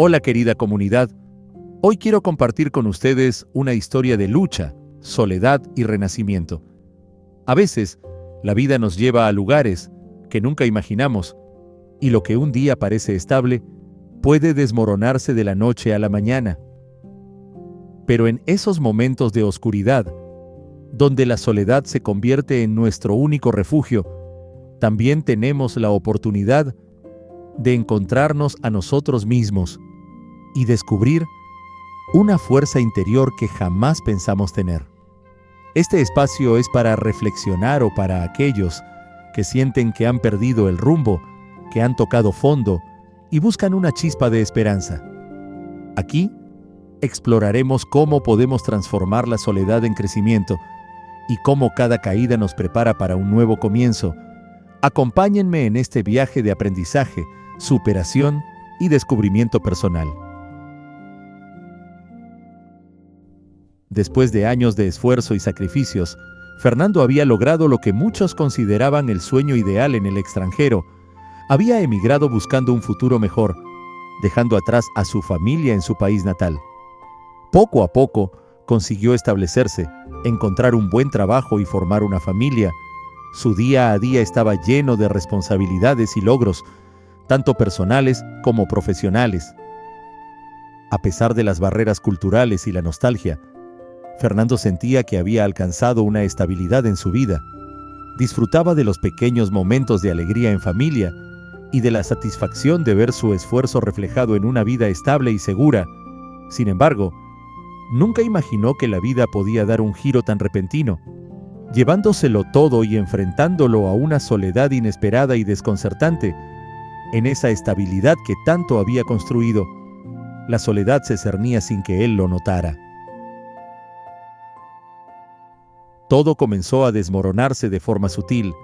Hola querida comunidad, hoy quiero compartir con ustedes una historia de lucha, soledad y renacimiento. A veces, la vida nos lleva a lugares que nunca imaginamos, y lo que un día parece estable puede desmoronarse de la noche a la mañana. Pero en esos momentos de oscuridad, donde la soledad se convierte en nuestro único refugio, también tenemos la oportunidad de encontrarnos a nosotros mismos y descubrir una fuerza interior que jamás pensamos tener. Este espacio es para reflexionar o para aquellos que sienten que han perdido el rumbo, que han tocado fondo y buscan una chispa de esperanza. Aquí exploraremos cómo podemos transformar la soledad en crecimiento y cómo cada caída nos prepara para un nuevo comienzo. Acompáñenme en este viaje de aprendizaje, superación y descubrimiento personal. Después de años de esfuerzo y sacrificios, Fernando había logrado lo que muchos consideraban el sueño ideal en el extranjero. Había emigrado buscando un futuro mejor, dejando atrás a su familia en su país natal. Poco a poco, consiguió establecerse, encontrar un buen trabajo y formar una familia. Su día a día estaba lleno de responsabilidades y logros, tanto personales como profesionales. A pesar de las barreras culturales y la nostalgia, Fernando sentía que había alcanzado una estabilidad en su vida. Disfrutaba de los pequeños momentos de alegría en familia y de la satisfacción de ver su esfuerzo reflejado en una vida estable y segura. Sin embargo, nunca imaginó que la vida podía dar un giro tan repentino, llevándoselo todo y enfrentándolo a una soledad inesperada y desconcertante. En esa estabilidad que tanto había construido, la soledad se cernía sin que él lo notara. Todo comenzó a desmoronarse de forma sutil,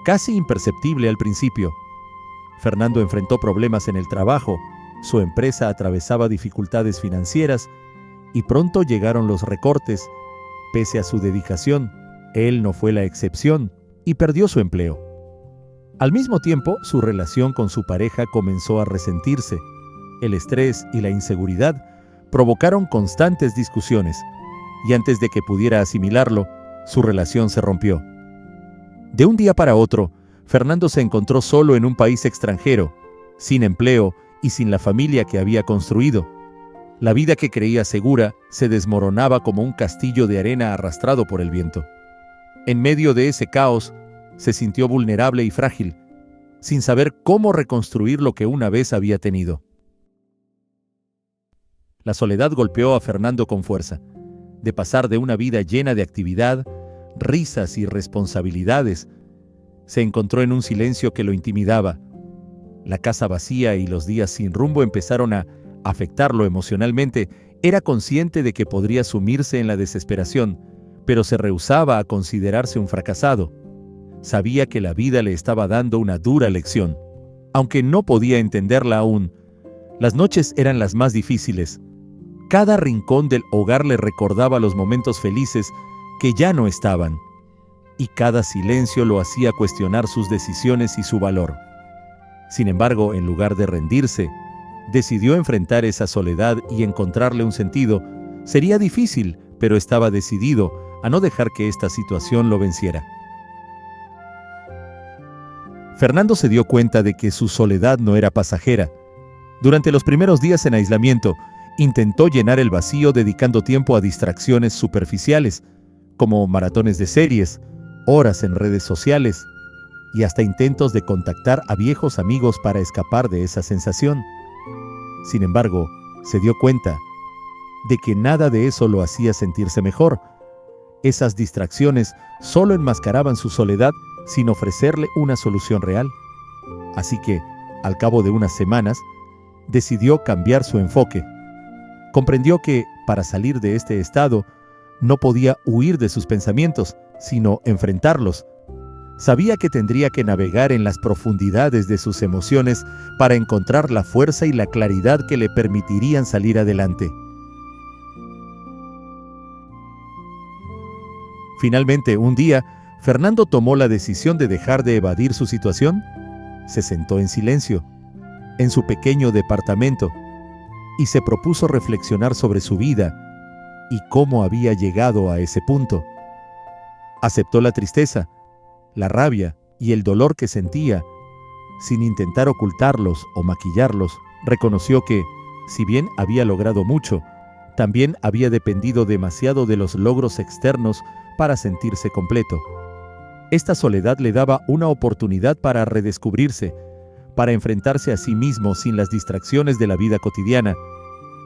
casi imperceptible al principio. Fernando enfrentó problemas en el trabajo, su empresa atravesaba dificultades financieras y pronto llegaron los recortes. Pese a su dedicación, él no fue la excepción y perdió su empleo. Al mismo tiempo, su relación con su pareja comenzó a resentirse. El estrés y la inseguridad provocaron constantes discusiones, y antes de que pudiera asimilarlo, su relación se rompió. De un día para otro, Fernando se encontró solo en un país extranjero, sin empleo y sin la familia que había construido. La vida que creía segura se desmoronaba como un castillo de arena arrastrado por el viento. En medio de ese caos, se sintió vulnerable y frágil, sin saber cómo reconstruir lo que una vez había tenido. La soledad golpeó a Fernando con fuerza. De pasar de una vida llena de actividad, risas y responsabilidades, se encontró en un silencio que lo intimidaba. La casa vacía y los días sin rumbo empezaron a afectarlo emocionalmente. Era consciente de que podría sumirse en la desesperación, pero se rehusaba a considerarse un fracasado. Sabía que la vida le estaba dando una dura lección. Aunque no podía entenderla aún, las noches eran las más difíciles. Cada rincón del hogar le recordaba los momentos felices que ya no estaban, y cada silencio lo hacía cuestionar sus decisiones y su valor. Sin embargo, en lugar de rendirse, decidió enfrentar esa soledad y encontrarle un sentido. Sería difícil, pero estaba decidido a no dejar que esta situación lo venciera. Fernando se dio cuenta de que su soledad no era pasajera. Durante los primeros días en aislamiento, intentó llenar el vacío dedicando tiempo a distracciones superficiales, como maratones de series, horas en redes sociales y hasta intentos de contactar a viejos amigos para escapar de esa sensación. Sin embargo, se dio cuenta de que nada de eso lo hacía sentirse mejor. Esas distracciones solo enmascaraban su soledad sin ofrecerle una solución real. Así que, al cabo de unas semanas, decidió cambiar su enfoque. Comprendió que, para salir de este estado, no podía huir de sus pensamientos, sino enfrentarlos. Sabía que tendría que navegar en las profundidades de sus emociones para encontrar la fuerza y la claridad que le permitirían salir adelante. Finalmente, un día, Fernando tomó la decisión de dejar de evadir su situación. Se sentó en silencio, en su pequeño departamento, y se propuso reflexionar sobre su vida y cómo había llegado a ese punto. Aceptó la tristeza, la rabia y el dolor que sentía. Sin intentar ocultarlos o maquillarlos, reconoció que, si bien había logrado mucho, también había dependido demasiado de los logros externos para sentirse completo. Esta soledad le daba una oportunidad para redescubrirse, para enfrentarse a sí mismo sin las distracciones de la vida cotidiana.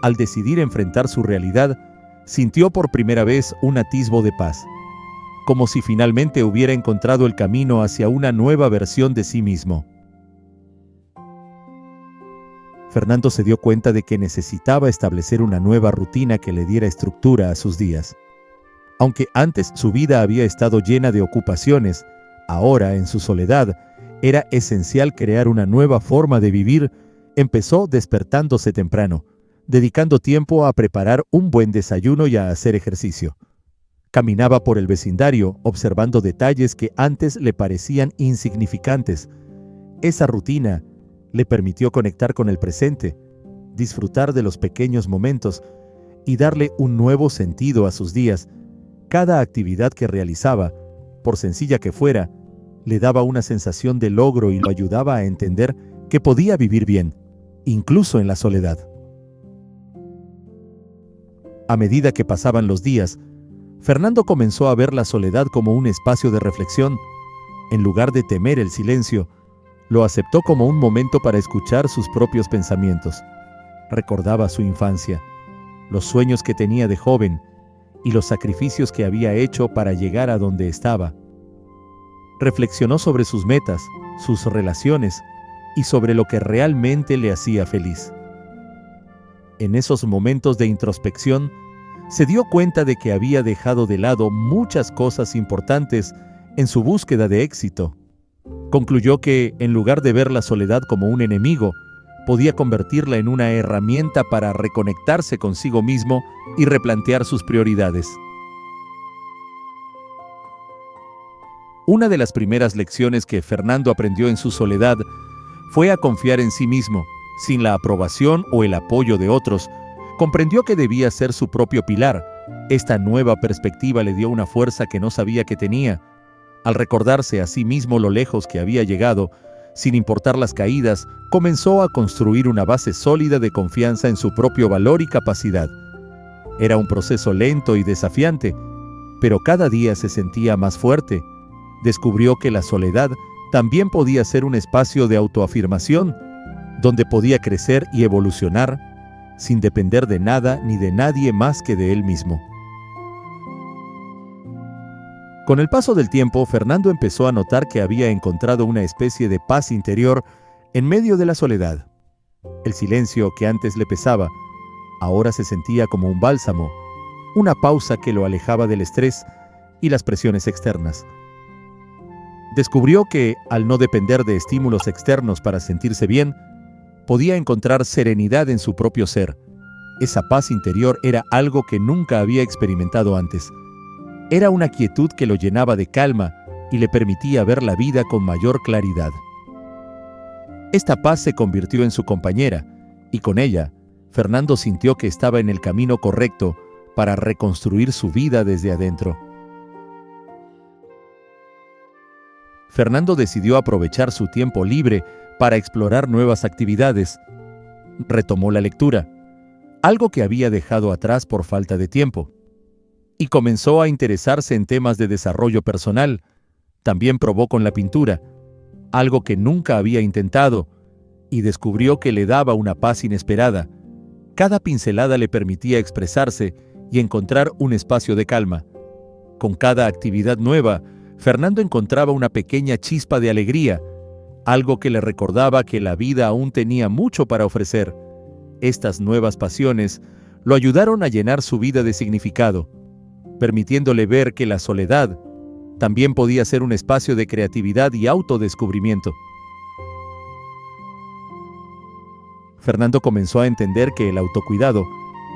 Al decidir enfrentar su realidad, sintió por primera vez un atisbo de paz, como si finalmente hubiera encontrado el camino hacia una nueva versión de sí mismo. Fernando se dio cuenta de que necesitaba establecer una nueva rutina que le diera estructura a sus días. Aunque antes su vida había estado llena de ocupaciones, ahora, en su soledad, era esencial crear una nueva forma de vivir. Empezó despertándose temprano, dedicando tiempo a preparar un buen desayuno y a hacer ejercicio. Caminaba por el vecindario, observando detalles que antes le parecían insignificantes. Esa rutina le permitió conectar con el presente, disfrutar de los pequeños momentos y darle un nuevo sentido a sus días. Cada actividad que realizaba, por sencilla que fuera, le daba una sensación de logro y lo ayudaba a entender que podía vivir bien, incluso en la soledad. A medida que pasaban los días, Fernando comenzó a ver la soledad como un espacio de reflexión. En lugar de temer el silencio, lo aceptó como un momento para escuchar sus propios pensamientos. Recordaba su infancia, los sueños que tenía de joven y los sacrificios que había hecho para llegar a donde estaba. Reflexionó sobre sus metas, sus relaciones y sobre lo que realmente le hacía feliz. En esos momentos de introspección, se dio cuenta de que había dejado de lado muchas cosas importantes en su búsqueda de éxito. Concluyó que, en lugar de ver la soledad como un enemigo, podía convertirla en una herramienta para reconectarse consigo mismo y replantear sus prioridades. Una de las primeras lecciones que Fernando aprendió en su soledad fue a confiar en sí mismo, sin la aprobación o el apoyo de otros. Comprendió que debía ser su propio pilar. Esta nueva perspectiva le dio una fuerza que no sabía que tenía. Al recordarse a sí mismo lo lejos que había llegado, sin importar las caídas, comenzó a construir una base sólida de confianza en su propio valor y capacidad. Era un proceso lento y desafiante, pero cada día se sentía más fuerte. Descubrió que la soledad también podía ser un espacio de autoafirmación, donde podía crecer y evolucionar, sin depender de nada ni de nadie más que de él mismo. Con el paso del tiempo, Fernando empezó a notar que había encontrado una especie de paz interior en medio de la soledad. El silencio que antes le pesaba, ahora se sentía como un bálsamo, una pausa que lo alejaba del estrés y las presiones externas. Descubrió que, al no depender de estímulos externos para sentirse bien, podía encontrar serenidad en su propio ser. Esa paz interior era algo que nunca había experimentado antes. Era una quietud que lo llenaba de calma y le permitía ver la vida con mayor claridad. Esta paz se convirtió en su compañera, y con ella, Fernando sintió que estaba en el camino correcto para reconstruir su vida desde adentro. Fernando decidió aprovechar su tiempo libre para explorar nuevas actividades. Retomó la lectura, algo que había dejado atrás por falta de tiempo, y comenzó a interesarse en temas de desarrollo personal. También probó con la pintura, algo que nunca había intentado, y descubrió que le daba una paz inesperada. Cada pincelada le permitía expresarse y encontrar un espacio de calma. Con cada actividad nueva, Fernando encontraba una pequeña chispa de alegría, algo que le recordaba que la vida aún tenía mucho para ofrecer. Estas nuevas pasiones lo ayudaron a llenar su vida de significado, permitiéndole ver que la soledad también podía ser un espacio de creatividad y autodescubrimiento. Fernando comenzó a entender que el autocuidado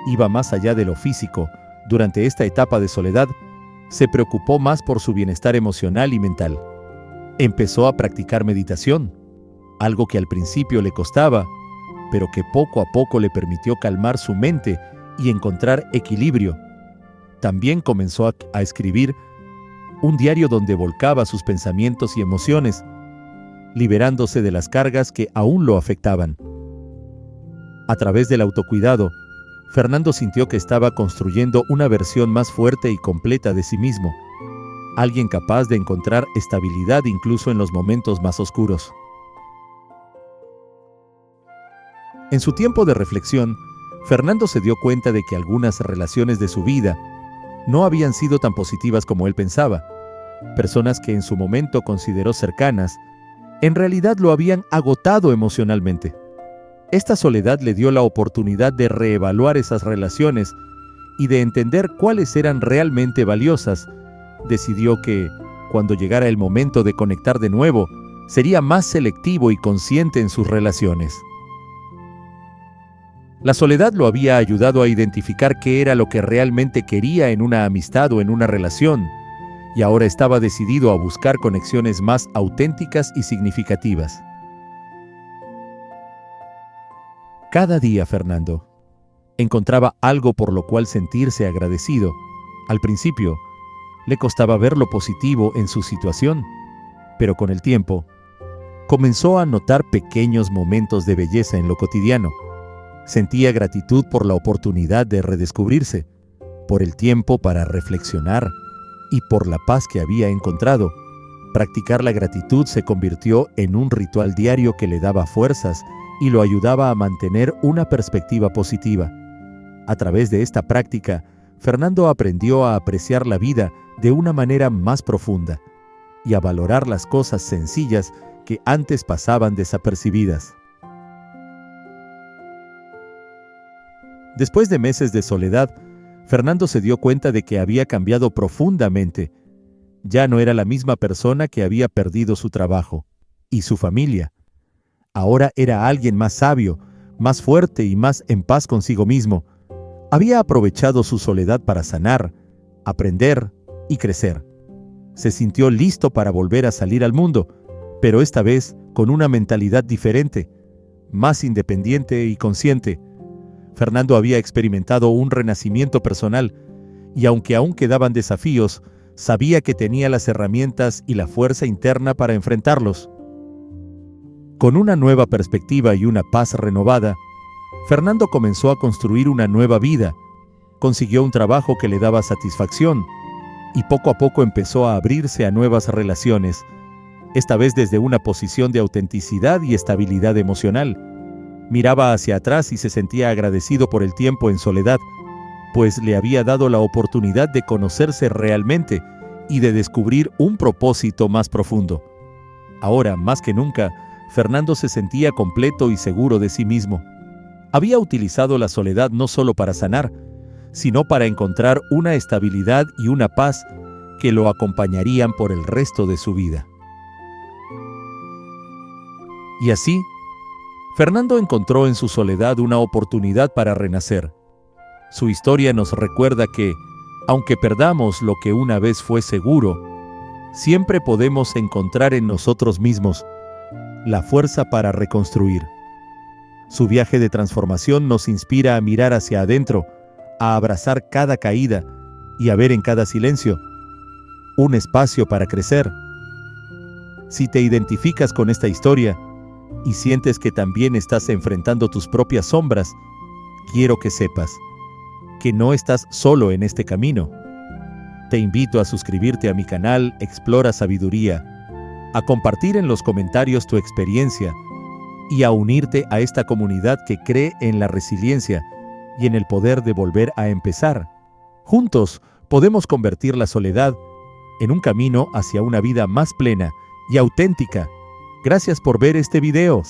iba más allá de lo físico. Durante esta etapa de soledad, se preocupó más por su bienestar emocional y mental. Empezó a practicar meditación, algo que al principio le costaba, pero que poco a poco le permitió calmar su mente y encontrar equilibrio. También comenzó a escribir un diario donde volcaba sus pensamientos y emociones, liberándose de las cargas que aún lo afectaban. A través del autocuidado, Fernando sintió que estaba construyendo una versión más fuerte y completa de sí mismo, alguien capaz de encontrar estabilidad incluso en los momentos más oscuros. En su tiempo de reflexión, Fernando se dio cuenta de que algunas relaciones de su vida no habían sido tan positivas como él pensaba. Personas que en su momento consideró cercanas, en realidad lo habían agotado emocionalmente. Esta soledad le dio la oportunidad de reevaluar esas relaciones y de entender cuáles eran realmente valiosas. Decidió que, cuando llegara el momento de conectar de nuevo, sería más selectivo y consciente en sus relaciones. La soledad lo había ayudado a identificar qué era lo que realmente quería en una amistad o en una relación, y ahora estaba decidido a buscar conexiones más auténticas y significativas. Cada día, Fernando encontraba algo por lo cual sentirse agradecido. Al principio, le costaba ver lo positivo en su situación, pero con el tiempo, comenzó a notar pequeños momentos de belleza en lo cotidiano. Sentía gratitud por la oportunidad de redescubrirse, por el tiempo para reflexionar y por la paz que había encontrado. Practicar la gratitud se convirtió en un ritual diario que le daba fuerzas y lo ayudaba a mantener una perspectiva positiva. A través de esta práctica, Fernando aprendió a apreciar la vida de una manera más profunda y a valorar las cosas sencillas que antes pasaban desapercibidas. Después de meses de soledad, Fernando se dio cuenta de que había cambiado profundamente. Ya no era la misma persona que había perdido su trabajo y su familia. Ahora era alguien más sabio, más fuerte y más en paz consigo mismo. Había aprovechado su soledad para sanar, aprender y crecer. Se sintió listo para volver a salir al mundo, pero esta vez con una mentalidad diferente, más independiente y consciente. Fernando había experimentado un renacimiento personal, y aunque aún quedaban desafíos, sabía que tenía las herramientas y la fuerza interna para enfrentarlos. Con una nueva perspectiva y una paz renovada, Fernando comenzó a construir una nueva vida, consiguió un trabajo que le daba satisfacción, y poco a poco empezó a abrirse a nuevas relaciones, esta vez desde una posición de autenticidad y estabilidad emocional. Miraba hacia atrás y se sentía agradecido por el tiempo en soledad, pues le había dado la oportunidad de conocerse realmente y de descubrir un propósito más profundo. Ahora, más que nunca, Fernando se sentía completo y seguro de sí mismo. Había utilizado la soledad no solo para sanar, sino para encontrar una estabilidad y una paz que lo acompañarían por el resto de su vida. Y así, Fernando encontró en su soledad una oportunidad para renacer. Su historia nos recuerda que, aunque perdamos lo que una vez fue seguro, siempre podemos encontrar en nosotros mismos la fuerza para reconstruir. Su viaje de transformación nos inspira a mirar hacia adentro, a abrazar cada caída y a ver en cada silencio un espacio para crecer. Si te identificas con esta historia y sientes que también estás enfrentando tus propias sombras, quiero que sepas que no estás solo en este camino. Te invito a suscribirte a mi canal Explora Sabiduría, a compartir en los comentarios tu experiencia y a unirte a esta comunidad que cree en la resiliencia y en el poder de volver a empezar. Juntos podemos convertir la soledad en un camino hacia una vida más plena y auténtica. Gracias por ver este video.